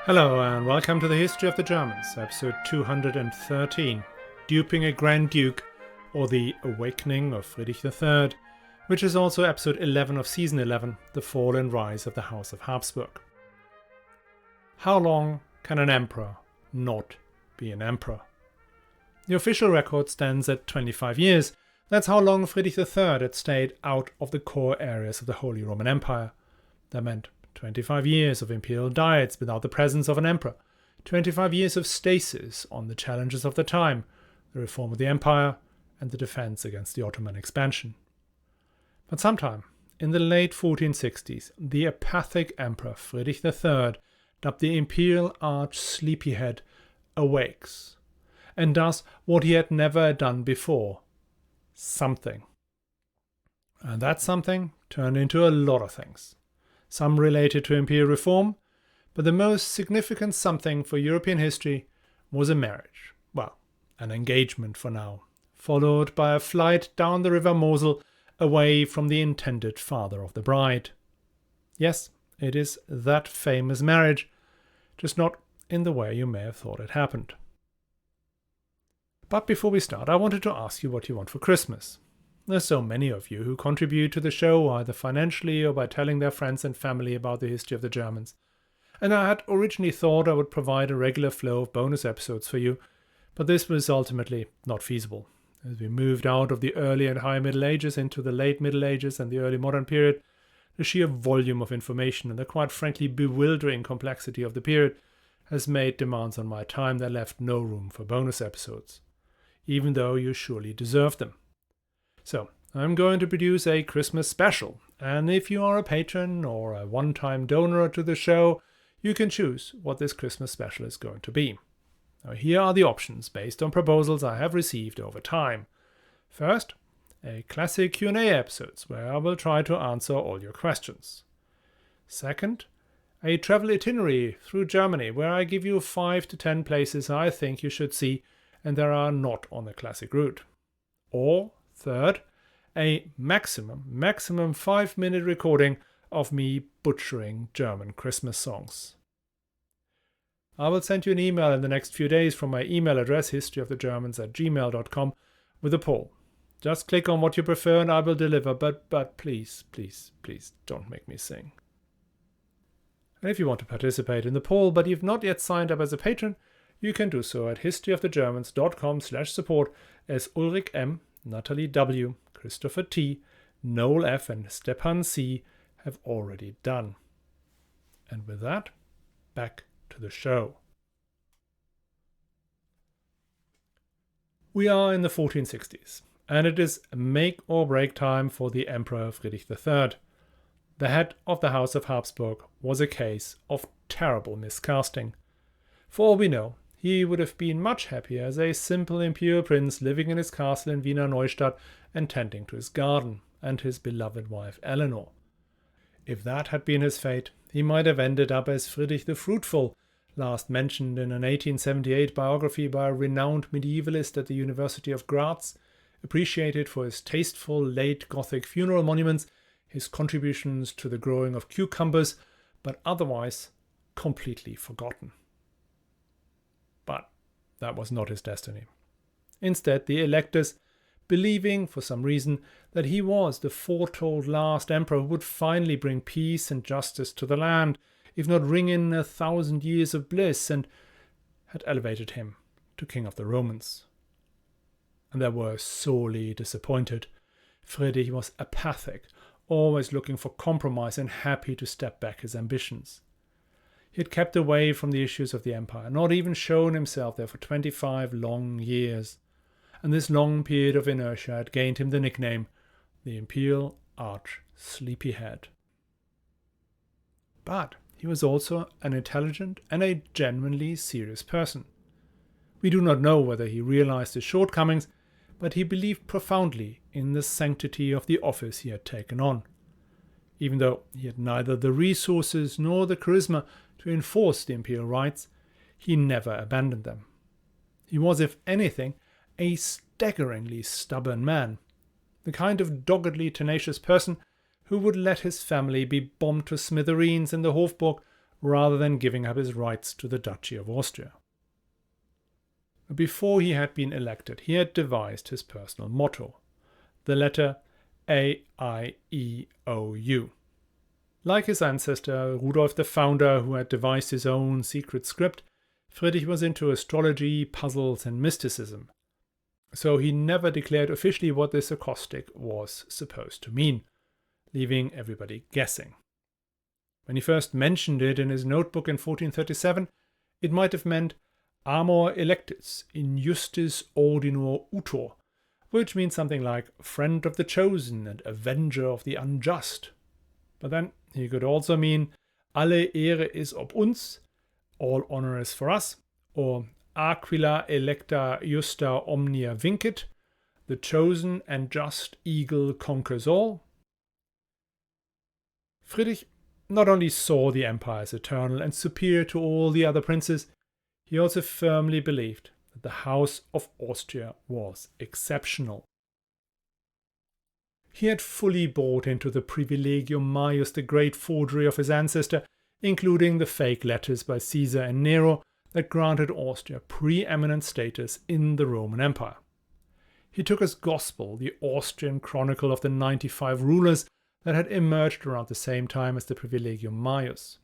Hello and welcome to the History of the Germans, episode 213, Duping a Grand Duke, or the Awakening of Friedrich III, which is also episode 11 of season 11, The Fall and Rise of the House of Habsburg. How long can an emperor not be an emperor? The official record stands at 25 years. That's how long Friedrich III had stayed out of the core areas of the Holy Roman Empire. That meant 25 years of Imperial Diets without the presence of an emperor, 25 years of stasis on the challenges of the time, the reform of the empire, and the defense against the Ottoman expansion. But sometime in the late 1460s, the apathic emperor Friedrich III, dubbed the Imperial Arch Sleepy, awakes and does what he had never done before: something. And that something turned into a lot of things. Some related to imperial reform, but the most significant something for European history was a marriage. Well, an engagement for now, followed by a flight down the river Mosel away from the intended father of the bride. Yes, it is that famous marriage, just not in the way you may have thought it happened. But before we start, I wanted to ask you what you want for Christmas. There's so many of you who contribute to the show either financially or by telling their friends and family about the history of the Germans. And I had originally thought I would provide a regular flow of bonus episodes for you, but this was ultimately not feasible. As we moved out of the early and high Middle Ages into the late Middle Ages and the early modern period, the sheer volume of information and the quite frankly bewildering complexity of the period has made demands on my time that left no room for bonus episodes, even though you surely deserve them. So, I'm going to produce a Christmas special, and if you are a patron or a one-time donor to the show, you can choose what this Christmas special is going to be. Now, here are the options based on proposals I have received over time. First, a classic Q&A episodes where I will try to answer all your questions. Second, a travel itinerary through Germany where I give you 5 to 10 places I think you should see and there are not on the classic route. Or third, a maximum 5-minute recording of me butchering German Christmas songs. I will send you an email in the next few days from my email address historyofthegermans@gmail.com with a poll. Just click on what you prefer and I will deliver, but please don't make me sing. And if you want to participate in the poll but you've not yet signed up as a patron, you can do so at historyofthegermans.com/support as Ulrich M., Natalie W., Christopher T., Noel F. and Stepan C. have already done. And with that, back to the show. We are in the 1460s, and it is make or break time for the Emperor Friedrich III. The head of the House of Habsburg was a case of terrible miscasting. For all we know, he would have been much happier as a simple imperial prince living in his castle in Wiener Neustadt and tending to his garden and his beloved wife Eleanor. If that had been his fate, he might have ended up as Friedrich the Fruitful, last mentioned in an 1878 biography by a renowned medievalist at the University of Graz, appreciated for his tasteful late Gothic funeral monuments, his contributions to the growing of cucumbers, but otherwise completely forgotten. But that was not his destiny. Instead, the electors, believing for some reason that he was the foretold last emperor who would finally bring peace and justice to the land, if not ring in 1,000 years of bliss, and had elevated him to king of the Romans. And they were sorely disappointed. Friedrich was apathic, always looking for compromise and happy to step back his ambitions. He had kept away from the issues of the empire, not even shown himself there for 25 long years. And this long period of inertia had gained him the nickname, the Imperial Arch Sleepy. But he was also an intelligent and a genuinely serious person. We do not know whether he realized his shortcomings, but he believed profoundly in the sanctity of the office he had taken on. Even though he had neither the resources nor the charisma to enforce the imperial rights, he never abandoned them. He was, if anything, a staggeringly stubborn man, the kind of doggedly tenacious person who would let his family be bombed to smithereens in the Hofburg rather than giving up his rights to the Duchy of Austria. Before he had been elected, he had devised his personal motto, the letter A-I-E-O-U. Like his ancestor, Rudolf the Founder, who had devised his own secret script, Friedrich was into astrology, puzzles, and mysticism. So he never declared officially what this acrostic was supposed to mean, leaving everybody guessing. When he first mentioned it in his notebook in 1437, it might have meant Amor electus in justis ordinor utor, which means something like friend of the chosen and avenger of the unjust. But then he could also mean alle Ehre is ob uns, all honor is for us, or Aquila electa justa omnia vincit, the chosen and just eagle conquers all. Friedrich not only saw the empire as eternal and superior to all the other princes, he also firmly believed that the House of Austria was exceptional. He had fully bought into the Privilegium Maius, the great forgery of his ancestor, including the fake letters by Caesar and Nero that granted Austria preeminent status in the Roman Empire. He took as gospel the Austrian chronicle of the 95 rulers that had emerged around the same time as the Privilegium Maius.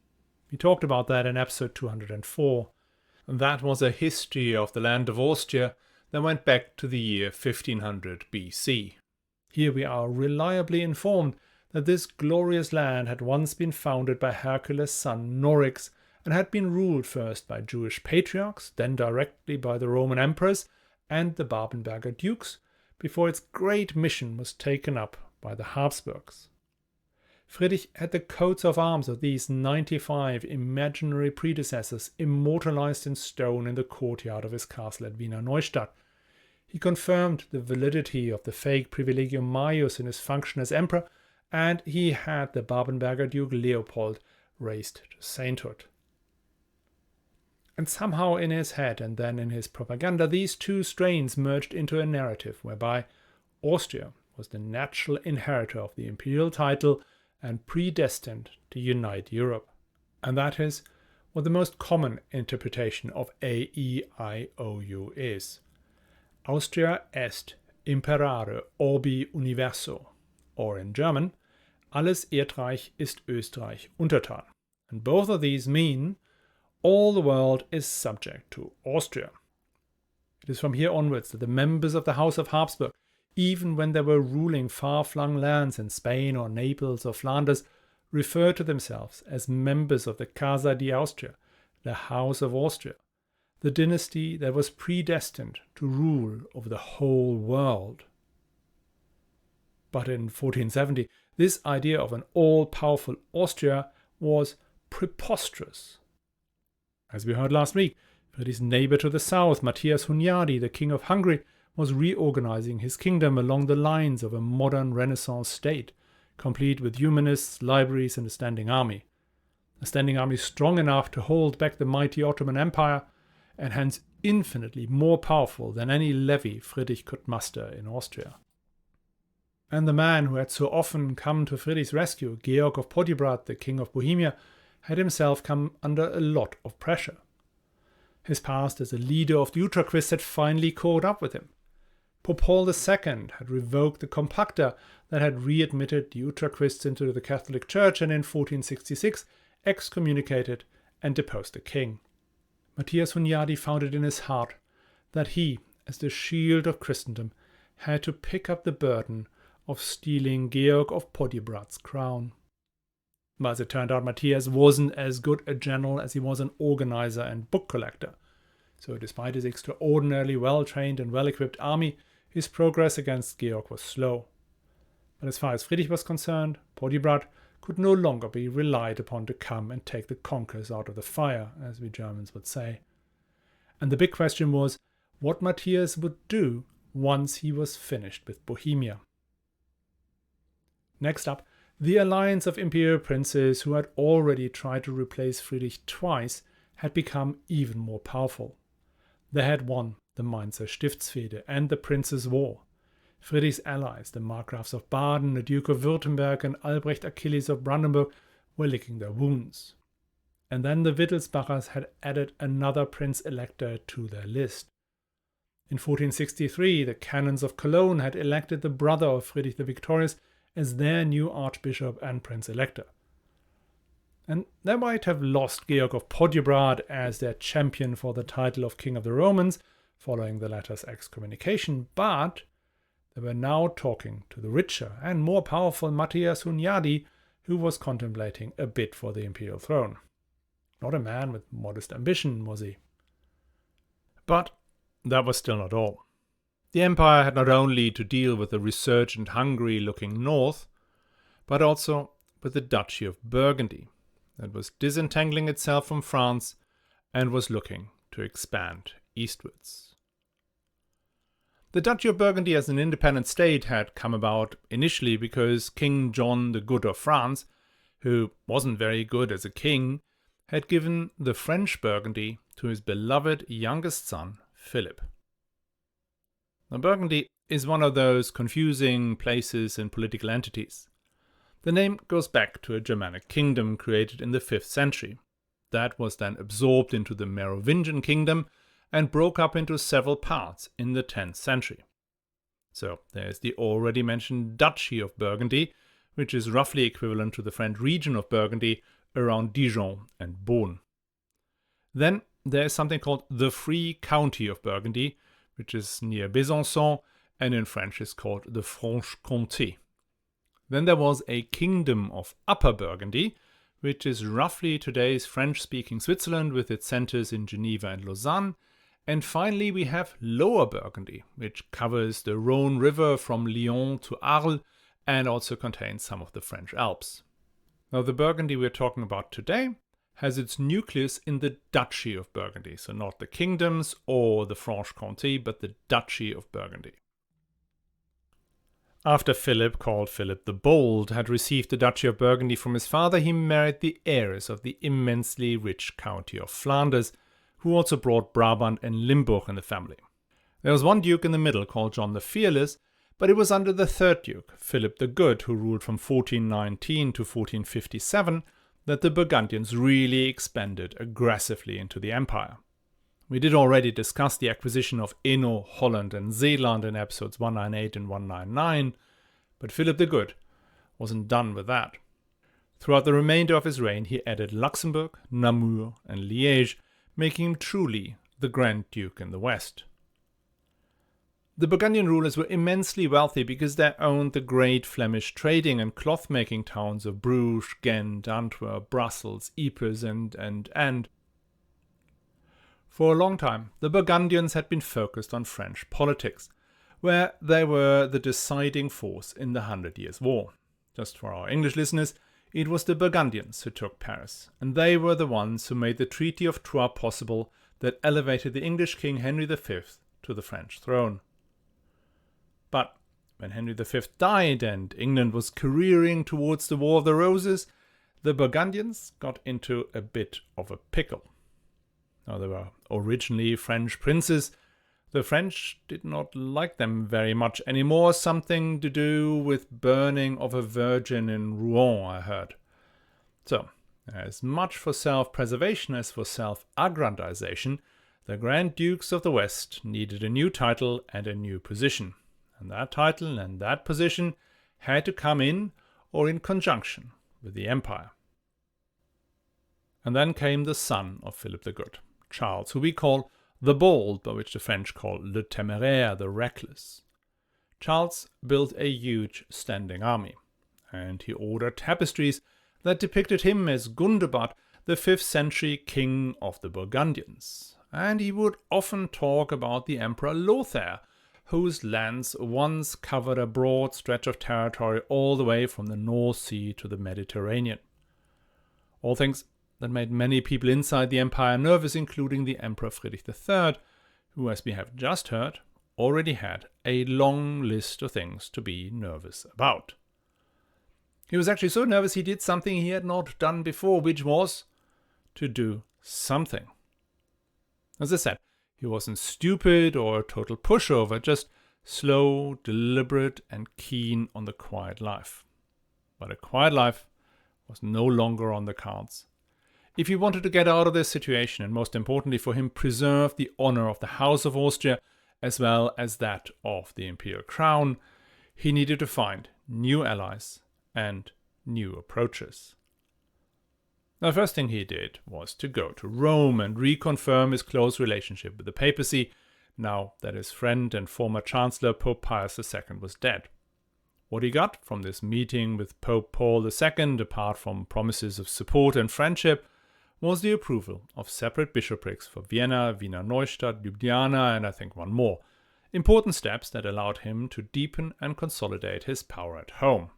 We talked about that in episode 204. That was a history of the land of Austria that went back to the year 1500 BC. Here we are reliably informed that this glorious land had once been founded by Hercules' son Norix and had been ruled first by Jewish patriarchs, then directly by the Roman emperors and the Babenberger dukes, before its great mission was taken up by the Habsburgs. Friedrich had the coats of arms of these 95 imaginary predecessors immortalized in stone in the courtyard of his castle at Wiener Neustadt. He confirmed the validity of the fake Privilegium Maius in his function as emperor, and he had the Babenberger Duke Leopold raised to sainthood. And somehow in his head and then in his propaganda, these two strains merged into a narrative whereby Austria was the natural inheritor of the imperial title and predestined to unite Europe. And that is what the most common interpretation of AEIOU is. Austria est imperare orbi universo, or in German, alles Erdreich ist Österreich untertan. And both of these mean all the world is subject to Austria. It is from here onwards that the members of the House of Habsburg, even when they were ruling far-flung lands in Spain or Naples or Flanders, referred to themselves as members of the Casa di Austria, the House of Austria, the dynasty that was predestined to rule over the whole world. But in 1470, this idea of an all-powerful Austria was preposterous. As we heard last week, Friedrich's neighbor to the south, Matthias Hunyadi, the king of Hungary, was reorganizing his kingdom along the lines of a modern Renaissance state, complete with humanists, libraries, and a standing army. A standing army strong enough to hold back the mighty Ottoman Empire, and hence infinitely more powerful than any levy Friedrich could muster in Austria. And the man who had so often come to Friedrich's rescue, Georg of Podiebrad, the king of Bohemia, had himself come under a lot of pressure. His past as a leader of the Utraquists had finally caught up with him. Pope Paul II had revoked the Compacta that had readmitted the Utraquists into the Catholic Church and in 1466 excommunicated and deposed the king. Matthias Hunyadi found it in his heart that he, as the shield of Christendom, had to pick up the burden of stealing Georg of Podiebrad's crown. But as it turned out, Matthias wasn't as good a general as he was an organizer and book collector. So despite his extraordinarily well-trained and well-equipped army, his progress against Georg was slow. But as far as Friedrich was concerned, Podiebrad could no longer be relied upon to come and take the conquerors out of the fire, as we Germans would say. And the big question was what Matthias would do once he was finished with Bohemia. Next up, the alliance of imperial princes who had already tried to replace Friedrich twice had become even more powerful. They had won the Mainzer Stiftsfehde and the Princes' War. Friedrich's allies, the Markgrafs of Baden, the Duke of Württemberg, and Albrecht Achilles of Brandenburg, were licking their wounds. and then the Wittelsbachers had added another Prince-Elector to their list. In 1463, the canons of Cologne had elected the brother of Friedrich the Victorious as their new archbishop and Prince-Elector. And they might have lost Georg of Podjebrad as their champion for the title of King of the Romans, following the latter's excommunication, but they were now talking to the richer and more powerful Matthias Hunyadi, who was contemplating a bid for the imperial throne. Not a man with modest ambition, was he? But that was still not all. The empire had not only to deal with the resurgent Hungary looking north, but also with the Duchy of Burgundy, that was disentangling itself from France and was looking to expand eastwards. The Duchy of Burgundy as an independent state had come about initially because King John the Good of France, who wasn't very good as a king, had given the French Burgundy to his beloved youngest son, Philip. Now, Burgundy is one of those confusing places and political entities. The name goes back to a Germanic kingdom created in the 5th century. That was then absorbed into the Merovingian kingdom and broke up into several parts in the 10th century. So there's the already mentioned Duchy of Burgundy, which is roughly equivalent to the French region of Burgundy around Dijon and Beaune. Then there is something called the Free County of Burgundy, which is near Besançon and in French is called the Franche-Comté. Then there was a Kingdom of Upper Burgundy, which is roughly today's French-speaking Switzerland with its centers in Geneva and Lausanne. And finally we have Lower Burgundy, which covers the Rhône River from Lyon to Arles and also contains some of the French Alps. Now the Burgundy we're talking about today has its nucleus in the Duchy of Burgundy, so not the kingdoms or the Franche-Comté, but the Duchy of Burgundy. After Philip, called Philip the Bold, had received the Duchy of Burgundy from his father, he married the heiress of the immensely rich county of Flanders, who also brought Brabant and Limburg in the family. There was one duke in the middle called John the Fearless, but it was under the third duke, Philip the Good, who ruled from 1419 to 1457, that the Burgundians really expanded aggressively into the empire. We did already discuss the acquisition of Hainaut, Holland and Zeeland in episodes 198 and 199, but Philip the Good wasn't done with that. Throughout the remainder of his reign he added Luxembourg, Namur and Liège, making him truly the Grand Duke in the West. The Burgundian rulers were immensely wealthy because they owned the great Flemish trading and cloth-making towns of Bruges, Ghent, Antwerp, Brussels, Ypres and for a long time, the Burgundians had been focused on French politics, where they were the deciding force in the 100 Years' War. Just for our English listeners, it was the Burgundians who took Paris, and they were the ones who made the Treaty of Troyes possible that elevated the English King Henry V to the French throne. But when Henry V died and England was careering towards the War of the Roses, the Burgundians got into a bit of a pickle. Now, they were originally French princes. The French did not like them very much anymore, something to do with burning of a virgin in Rouen, I heard. So, as much for self-preservation as for self-aggrandization, the Grand Dukes of the West needed a new title and a new position. And that title and that position had to come in or in conjunction with the empire. And then came the son of Philip the Good, Charles, who we call the Bold, but which the French call le téméraire, the reckless. Charles built a huge standing army, and he ordered tapestries that depicted him as Gundobad, the 5th century king of the Burgundians. And he would often talk about the Emperor Lothair, whose lands once covered a broad stretch of territory all the way from the North Sea to the Mediterranean. All things that made many people inside the empire nervous, including the Emperor Friedrich III, who, as we have just heard, already had a long list of things to be nervous about. He was actually so nervous he did something he had not done before, which was to do something. As I said, he wasn't stupid or a total pushover, just slow, deliberate, and keen on the quiet life. But a quiet life was no longer on the cards. If he wanted to get out of this situation, and most importantly for him, preserve the honor of the House of Austria as well as that of the imperial crown, he needed to find new allies and new approaches. The first thing he did was to go to Rome and reconfirm his close relationship with the papacy, now that his friend and former Chancellor Pope Pius II was dead. What he got from this meeting with Pope Paul II, apart from promises of support and friendship, was the approval of separate bishoprics for Vienna, Wiener Neustadt, Ljubljana, and I think one more. Important steps that allowed him to deepen and consolidate his power at home.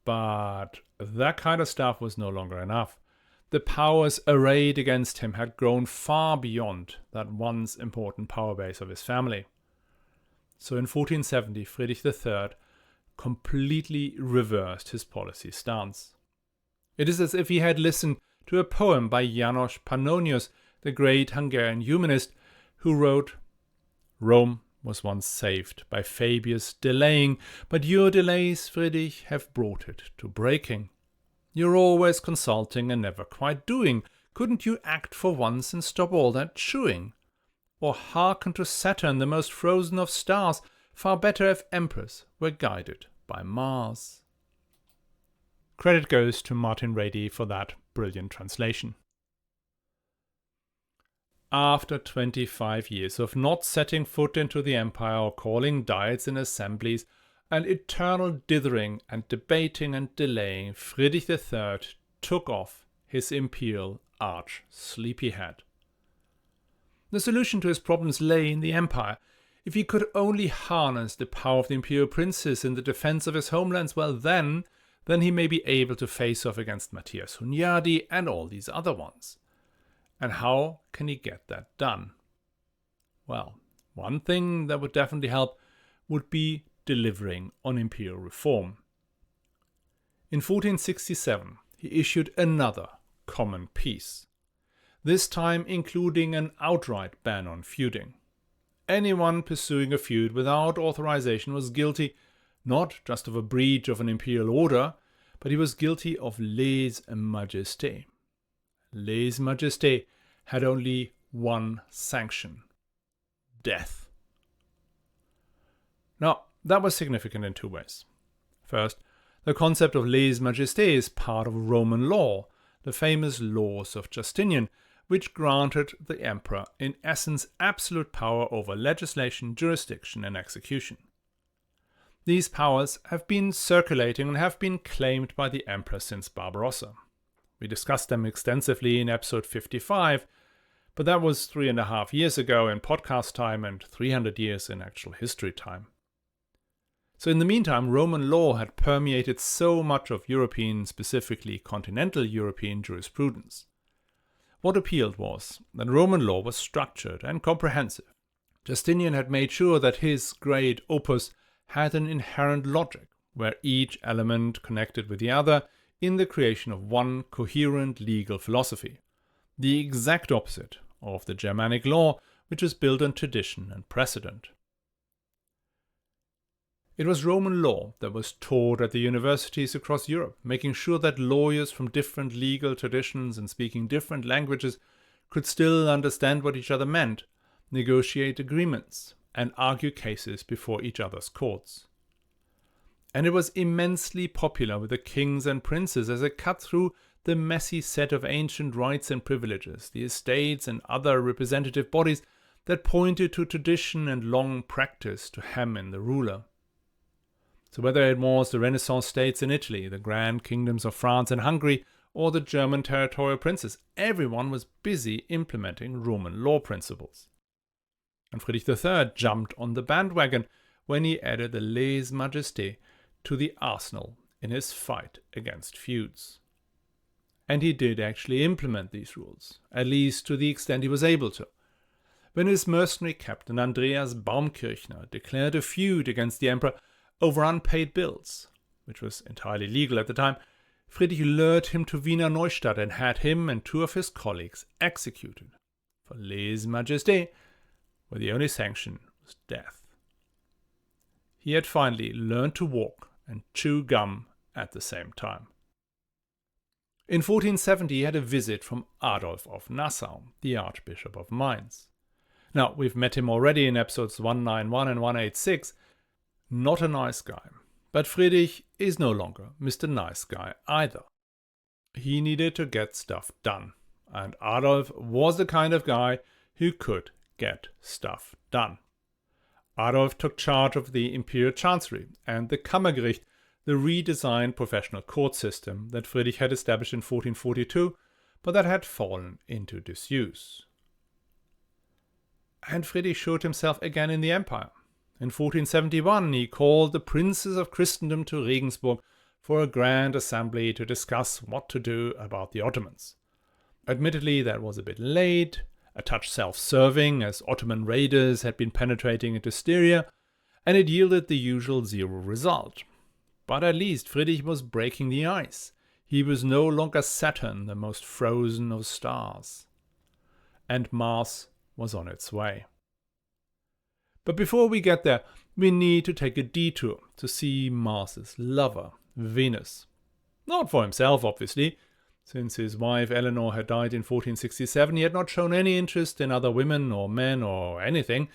But that kind of stuff was no longer enough. The powers arrayed against him had grown far beyond that once important power base of his family. So in 1470, Friedrich III completely reversed his policy stance. It is as if he had listened to a poem by János Pannonius, the great Hungarian humanist, who wrote, "Rome was once saved by Fabius delaying, but your delays, Friedrich, have brought it to breaking. You're always consulting and never quite doing. Couldn't you act for once and stop all that chewing? Or hearken to Saturn, the most frozen of stars? Far better if emperors were guided by Mars." Credit goes to Martin Rady for that brilliant translation. After 25 years of not setting foot into the empire or calling diets and assemblies, and eternal dithering and debating and delaying, Friedrich III took off his Imperial Arch Sleepy head. The solution to his problems lay in the empire. If he could only harness the power of the imperial princes in the defense of his homelands, well then he may be able to face off against Matthias Hunyadi and all these other ones. And how can he get that done? Well, one thing that would definitely help would be delivering on imperial reform. In 1467, he issued another common peace, this time including an outright ban on feuding. Anyone pursuing a feud without authorization was guilty not just of a breach of an imperial order, but he was guilty of lèse-majesté. Lèse-majesté had only one sanction: death. Now, that was significant in two ways. First, the concept of lèse-majesté is part of Roman law, the famous laws of Justinian, which granted the emperor, in essence, absolute power over legislation, jurisdiction, and execution. These powers have been circulating and have been claimed by the emperor since Barbarossa. We discussed them extensively in episode 55, but that was 3.5 years ago in podcast time and 300 years in actual history time. So in the meantime, Roman law had permeated so much of European, specifically continental European jurisprudence. What appealed was that Roman law was structured and comprehensive. Justinian had made sure that his great opus had an inherent logic, where each element connected with the other in the creation of one coherent legal philosophy, the exact opposite of the Germanic law, which was built on tradition and precedent. It was Roman law that was taught at the universities across Europe, making sure that lawyers from different legal traditions and speaking different languages could still understand what each other meant, negotiate agreements, and argue cases before each other's courts. And it was immensely popular with the kings and princes as it cut through the messy set of ancient rights and privileges, the estates and other representative bodies that pointed to tradition and long practice to hem in the ruler. So whether it was the Renaissance states in Italy, the grand kingdoms of France and Hungary, or the German territorial princes, everyone was busy implementing Roman law principles. And Friedrich III jumped on the bandwagon when he added the lèse-majesté to the arsenal in his fight against feuds. And he did actually implement these rules, at least to the extent he was able to. When his mercenary captain Andreas Baumkirchner declared a feud against the emperor over unpaid bills, which was entirely legal at the time, Friedrich lured him to Wiener Neustadt and had him and 2 of his colleagues executed for lèse-majesté, where the only sanction was death. He had finally learned to walk and chew gum at the same time. In 1470 he had a visit from Adolf of Nassau, the Archbishop of Mainz. Now, we've met him already in episodes 191 and 186. Not a nice guy. But Friedrich is no longer Mr. Nice Guy either. He needed to get stuff done. And Adolf was the kind of guy who could get stuff done. Adolf took charge of the Imperial Chancery and the Kammergericht, the redesigned professional court system that Friedrich had established in 1442, but that had fallen into disuse. And Friedrich showed himself again in the empire. In 1471 he called the princes of Christendom to Regensburg for a grand assembly to discuss what to do about the Ottomans. Admittedly, that was a bit late, a touch self-serving, as Ottoman raiders had been penetrating into Styria, and it yielded the usual zero result. But at least Friedrich was breaking the ice. He was no longer Saturn, the most frozen of stars. And Mars was on its way. But before we get there, we need to take a detour to see Mars's lover, Venus. Not for himself, obviously. Since his wife Eleanor had died in 1467, he had not shown any interest in other women or men or anything,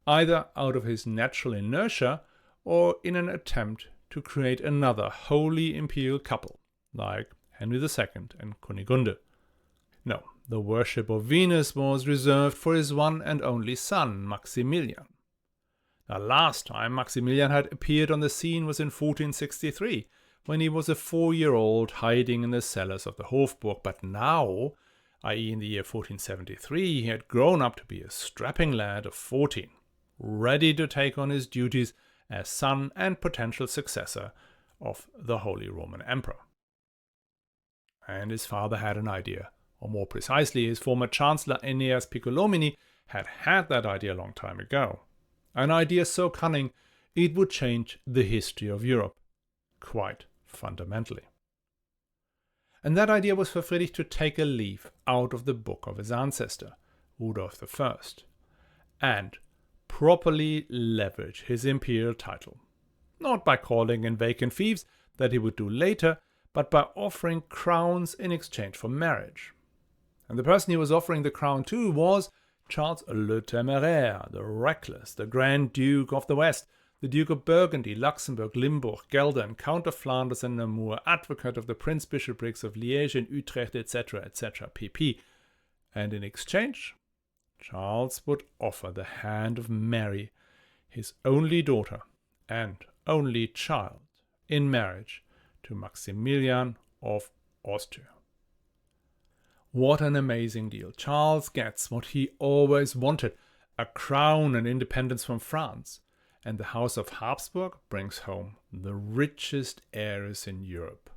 either out of his natural inertia or in an attempt to create another wholly imperial couple, like Henry II and Kunigunde. No, the worship of Venus was reserved for his one and only son, Maximilian. The last time Maximilian had appeared on the scene was in 1463, when he was a 4-year-old hiding in the cellars of the Hofburg, but now, i.e. in the year 1473, he had grown up to be a strapping lad of 14, ready to take on his duties as son and potential successor of the Holy Roman Emperor. And his father had an idea, or more precisely, his former Chancellor Aeneas Piccolomini had that idea a long time ago. An idea so cunning it would change the history of Europe, quite fundamentally. And that idea was for Friedrich to take a leaf out of the book of his ancestor, Rudolf I, and properly leverage his imperial title. Not by calling in vacant fiefs, that he would do later, but by offering crowns in exchange for marriage. And the person he was offering the crown to was Charles le Téméraire, the Reckless, the Grand Duke of the West, the Duke of Burgundy, Luxembourg, Limburg, Gelder, Count of Flanders and Namur, advocate of the Prince-Bishoprics of Liège and Utrecht, etc., etc., pp. And in exchange, Charles would offer the hand of Mary, his only daughter and only child, in marriage to Maximilian of Austria. What an amazing deal. Charles gets what he always wanted, a crown and independence from France. And the House of Habsburg brings home the richest heiress in Europe.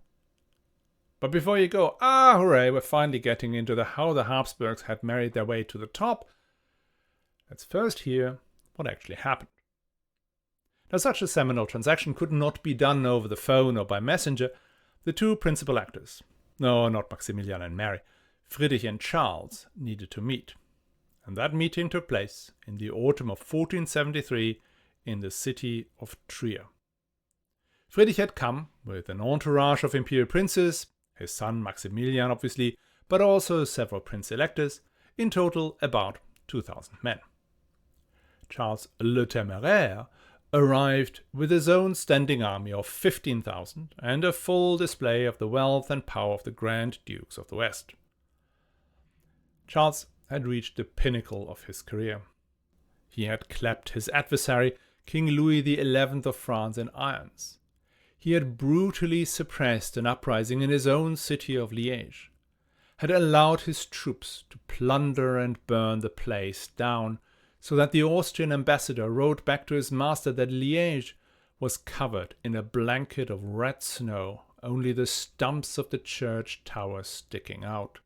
But before you go, hooray, we're finally getting into how the Habsburgs had married their way to the top, let's first hear what actually happened. Now, such a seminal transaction could not be done over the phone or by messenger. The two principal actors, no, not Maximilian and Mary, Friedrich and Charles, needed to meet. And that meeting took place in the autumn of 1473 in the city of Trier. Friedrich had come with an entourage of imperial princes, his son Maximilian obviously, but also several prince-electors, in total about 2,000 men. Charles le Téméraire arrived with his own standing army of 15,000 and a full display of the wealth and power of the Grand Dukes of the West. Charles had reached the pinnacle of his career. He had clapped his adversary, King Louis XI of France, in irons. He had brutally suppressed an uprising in his own city of Liège, had allowed his troops to plunder and burn the place down, so that the Austrian ambassador wrote back to his master that Liège was covered in a blanket of red snow, only the stumps of the church towers sticking out.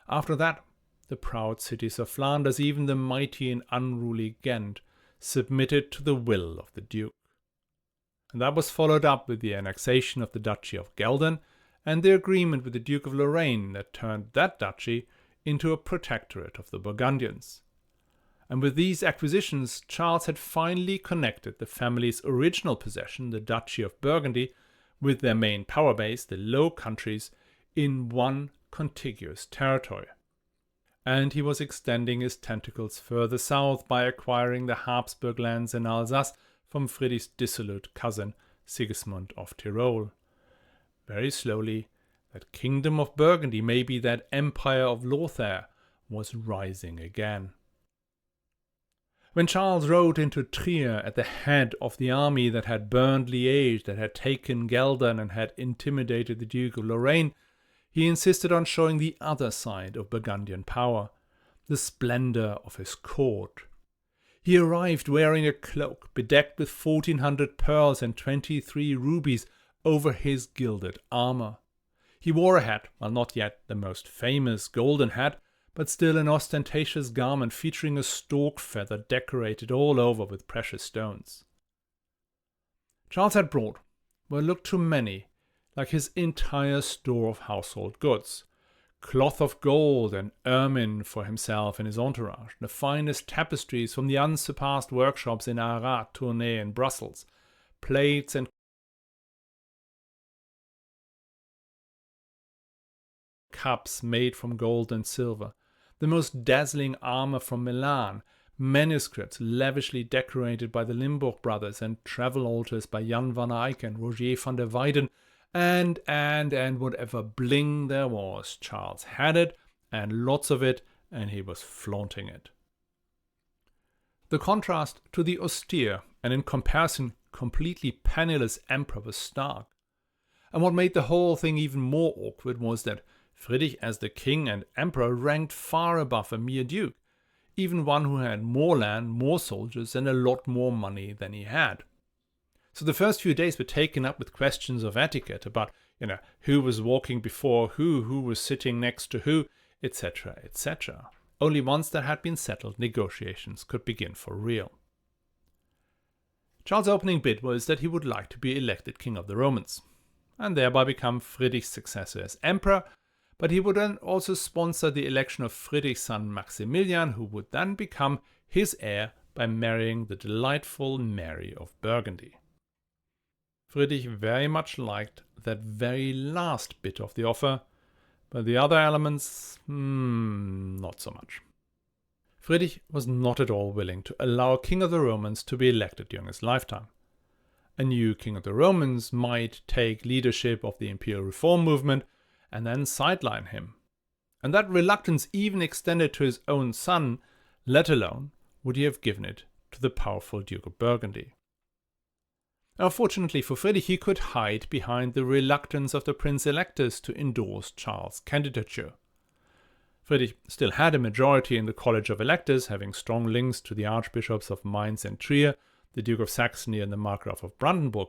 After that, the proud cities of Flanders, even the mighty and unruly Ghent, submitted to the will of the Duke. And that was followed up with the annexation of the Duchy of Gelder and the agreement with the Duke of Lorraine that turned that duchy into a protectorate of the Burgundians. And with these acquisitions, Charles had finally connected the family's original possession, the Duchy of Burgundy, with their main power base, the Low Countries, in one contiguous territory. And he was extending his tentacles further south by acquiring the Habsburg lands in Alsace from Friedrich's dissolute cousin Sigismund of Tyrol. Very slowly, that kingdom of Burgundy, maybe that empire of Lothair, was rising again. When Charles rode into Trier at the head of the army that had burned Liège, that had taken Geldern and had intimidated the Duke of Lorraine, he insisted on showing the other side of Burgundian power, the splendor of his court. He arrived wearing a cloak bedecked with 1,400 pearls and 23 rubies over his gilded armor. He wore a hat, well, not yet the most famous golden hat, but still an ostentatious garment featuring a stork feather decorated all over with precious stones. Charles had brought what looked to many like his entire store of household goods, cloth of gold and ermine for himself and his entourage, the finest tapestries from the unsurpassed workshops in Arras, Tournai, and Brussels, plates and cups made from gold and silver, the most dazzling armor from Milan, manuscripts lavishly decorated by the Limburg brothers, and travel altars by Jan van Eyck and Roger van der Weyden, and whatever bling there was. Charles had it, and lots of it, and he was flaunting it. The contrast to the austere and in comparison completely penniless emperor was stark. And what made the whole thing even more awkward was that Friedrich as the king and emperor ranked far above a mere duke, even one who had more land, more soldiers, and a lot more money than he had. So the first few days were taken up with questions of etiquette about, who was walking before who was sitting next to who, etc., etc. Only once that had been settled, negotiations could begin for real. Charles' opening bid was that he would like to be elected king of the Romans, and thereby become Friedrich's successor as emperor, but he would then also sponsor the election of Friedrich's son Maximilian, who would then become his heir by marrying the delightful Mary of Burgundy. Friedrich very much liked that very last bit of the offer, but the other elements, not so much. Friedrich was not at all willing to allow a king of the Romans to be elected during his lifetime. A new king of the Romans might take leadership of the imperial reform movement and then sideline him. And that reluctance even extended to his own son, let alone would he have given it to the powerful Duke of Burgundy. Now, fortunately for Friedrich, he could hide behind the reluctance of the prince-electors to endorse Charles' candidature. Friedrich still had a majority in the College of Electors, having strong links to the archbishops of Mainz and Trier, the Duke of Saxony and the Markgraf of Brandenburg.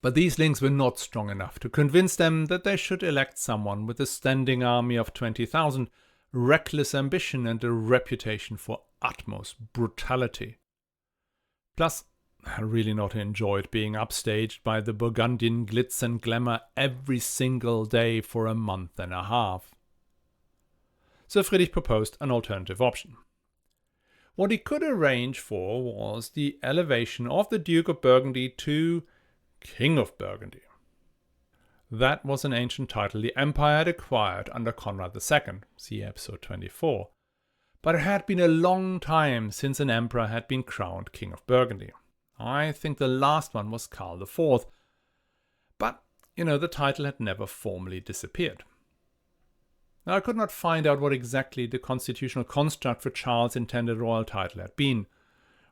But these links were not strong enough to convince them that they should elect someone with a standing army of 20,000, reckless ambition, and a reputation for utmost brutality. Plus, I really not enjoyed being upstaged by the Burgundian glitz and glamour every single day for a month and a half. So Friedrich proposed an alternative option. What he could arrange for was the elevation of the Duke of Burgundy to King of Burgundy. That was an ancient title the empire had acquired under Conrad II, see episode 24. But it had been a long time since an emperor had been crowned King of Burgundy. I think the last one was Karl IV. But, the title had never formally disappeared. Now, I could not find out what exactly the constitutional construct for Charles' intended royal title had been.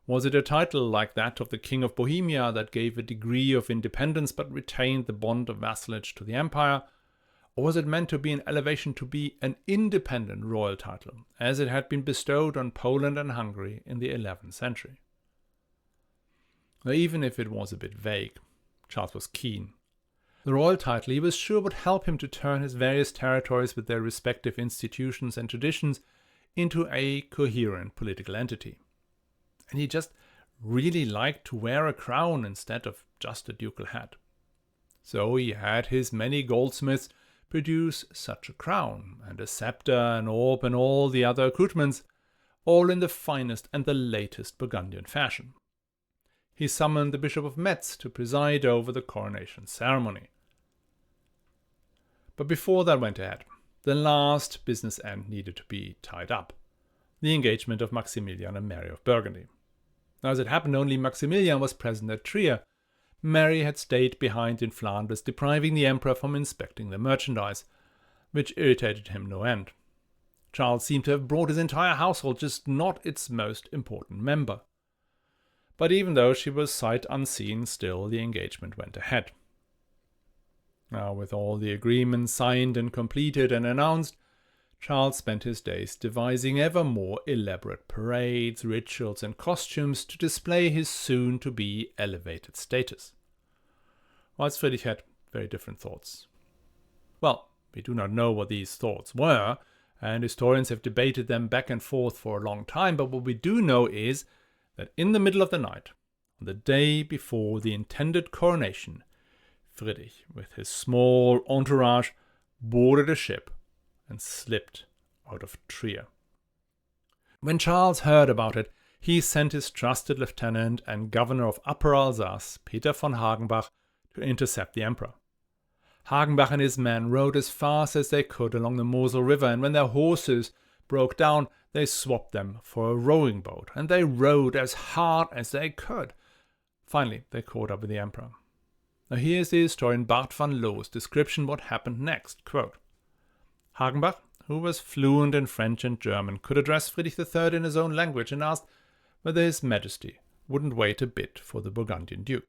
Was it a title like that of the King of Bohemia that gave a degree of independence but retained the bond of vassalage to the empire? Or was it meant to be an elevation to be an independent royal title, as it had been bestowed on Poland and Hungary in the 11th century? Now, even if it was a bit vague, Charles was keen. The royal title, he was sure, would help him to turn his various territories with their respective institutions and traditions into a coherent political entity. And he just really liked to wear a crown instead of just a ducal hat. So he had his many goldsmiths produce such a crown, and a scepter, an orb, and all the other accoutrements, all in the finest and the latest Burgundian fashion. He summoned the Bishop of Metz to preside over the coronation ceremony. But before that went ahead, the last business end needed to be tied up: the engagement of Maximilian and Mary of Burgundy. Now, as it happened, only Maximilian was present at Trier. Mary had stayed behind in Flanders, depriving the emperor from inspecting the merchandise, which irritated him no end. Charles seemed to have brought his entire household, just not its most important member. But even though she was sight unseen, still the engagement went ahead. Now, with all the agreements signed and completed and announced, Charles spent his days devising ever more elaborate parades, rituals, and costumes to display his soon-to-be elevated status. Whilst Friedrich had very different thoughts. Well, we do not know what these thoughts were, and historians have debated them back and forth for a long time, but what we do know is that in the middle of the night, on the day before the intended coronation, Friedrich, with his small entourage, boarded a ship and slipped out of Trier. When Charles heard about it, he sent his trusted lieutenant and governor of Upper Alsace, Peter von Hagenbach, to intercept the emperor. Hagenbach and his men rode as fast as they could along the Mosel River, and when their horses broke down, they swapped them for a rowing boat, and they rowed as hard as they could. Finally, they caught up with the emperor. Now here's the historian Bart van Loo's description what happened next. Quote, Hagenbach, who was fluent in French and German, could address Friedrich III in his own language and asked whether His Majesty wouldn't wait a bit for the Burgundian Duke.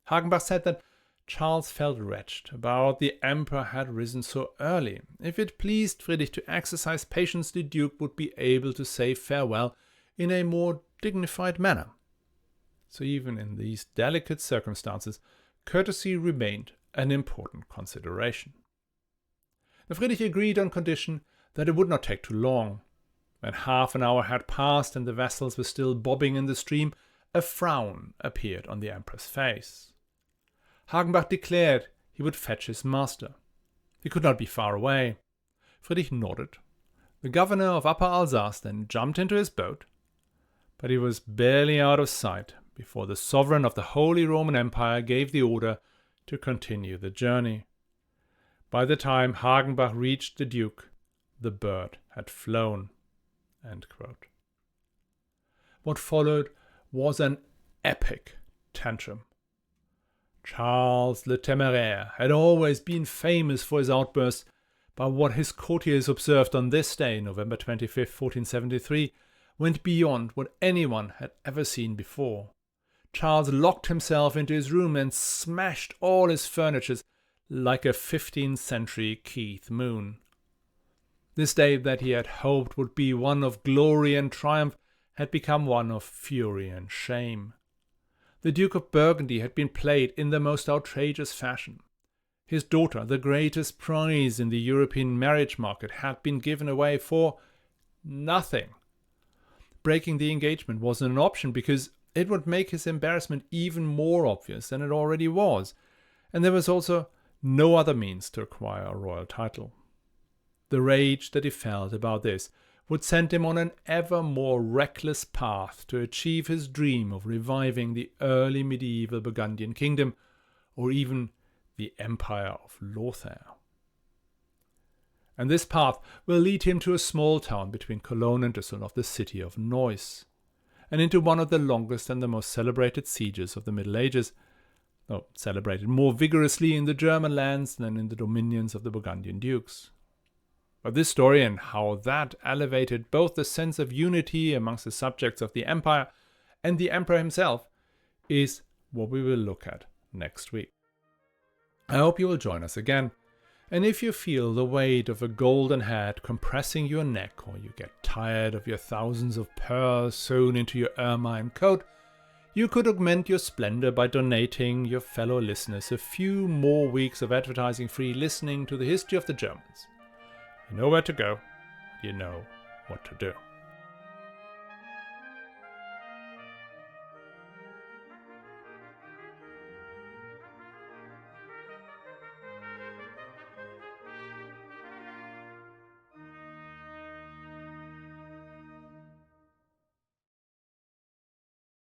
Hagenbach said that Charles felt wretched about the emperor had risen so early. If it pleased Friedrich to exercise patience, the Duke would be able to say farewell in a more dignified manner. So even in these delicate circumstances, courtesy remained an important consideration. Friedrich agreed on condition that it would not take too long. When half an hour had passed and the vessels were still bobbing in the stream, a frown appeared on the emperor's face. Hagenbach declared he would fetch his master. He could not be far away. Friedrich nodded. The governor of Upper Alsace then jumped into his boat, but he was barely out of sight before the sovereign of the Holy Roman Empire gave the order to continue the journey. By the time Hagenbach reached the Duke, the bird had flown. End quote. What followed was an epic tantrum. Charles le Téméraire had always been famous for his outbursts, but what his courtiers observed on this day, November 25, 1473, went beyond what anyone had ever seen before. Charles locked himself into his room and smashed all his furniture like a 15th century Keith Moon. This day that he had hoped would be one of glory and triumph had become one of fury and shame. The Duke of Burgundy had been played in the most outrageous fashion. His daughter, the greatest prize in the European marriage market, had been given away for nothing. Breaking the engagement wasn't an option because it would make his embarrassment even more obvious than it already was, and there was also no other means to acquire a royal title. The rage that he felt about this would send him on an ever more reckless path to achieve his dream of reviving the early medieval Burgundian kingdom, or even the Empire of Lothair. And this path will lead him to a small town between Cologne and Düsseldorf, the city of Neuss, and into one of the longest and the most celebrated sieges of the Middle Ages, though celebrated more vigorously in the German lands than in the dominions of the Burgundian dukes. But this story and how that elevated both the sense of unity amongst the subjects of the empire and the emperor himself is what we will look at next week. I hope you will join us again, and if you feel the weight of a golden head compressing your neck, or you get tired of your thousands of pearls sewn into your ermine coat, you could augment your splendor by donating your fellow listeners a few more weeks of advertising-free listening to the history of the Germans. You know where to go, you know what to do.